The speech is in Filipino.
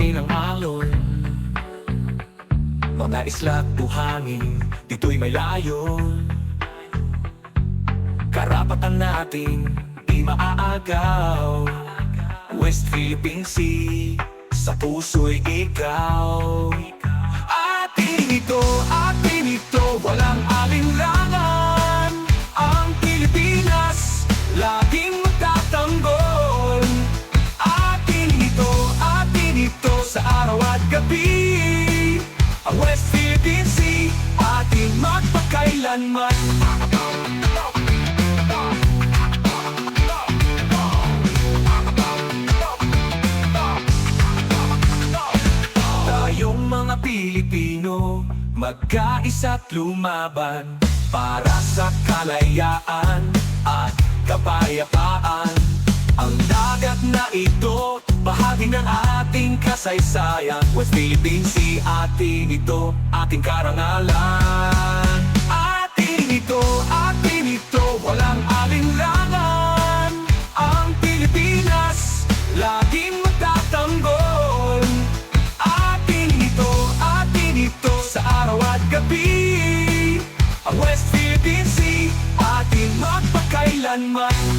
atin ang alon. Mga isla't buhangin, dito'y may layon. Karapatan natin di maaagaw. West Philippine Sea, sa puso'y ikaw. Atin ito, walang alinlangan. Ang Pilipinas, laging magtatanggol. Atin ito, sa araw at gabi. Ang West Philippine Sea, atin magpakailanman. Tayong mga Pilipino, magkaisa't lumaban para sa kalayaan at kapayapaan. Ang dagat na ito, bahagi ng ating kasaysayan. West Philippine Sea, atin ito, ating karangalan. Atin ito, walang alinlangan. Ang Pilipinas, laging magtatanggol. Atin ito, sa araw at gabi. Ang West Philippine Sea, atin magpakailanman.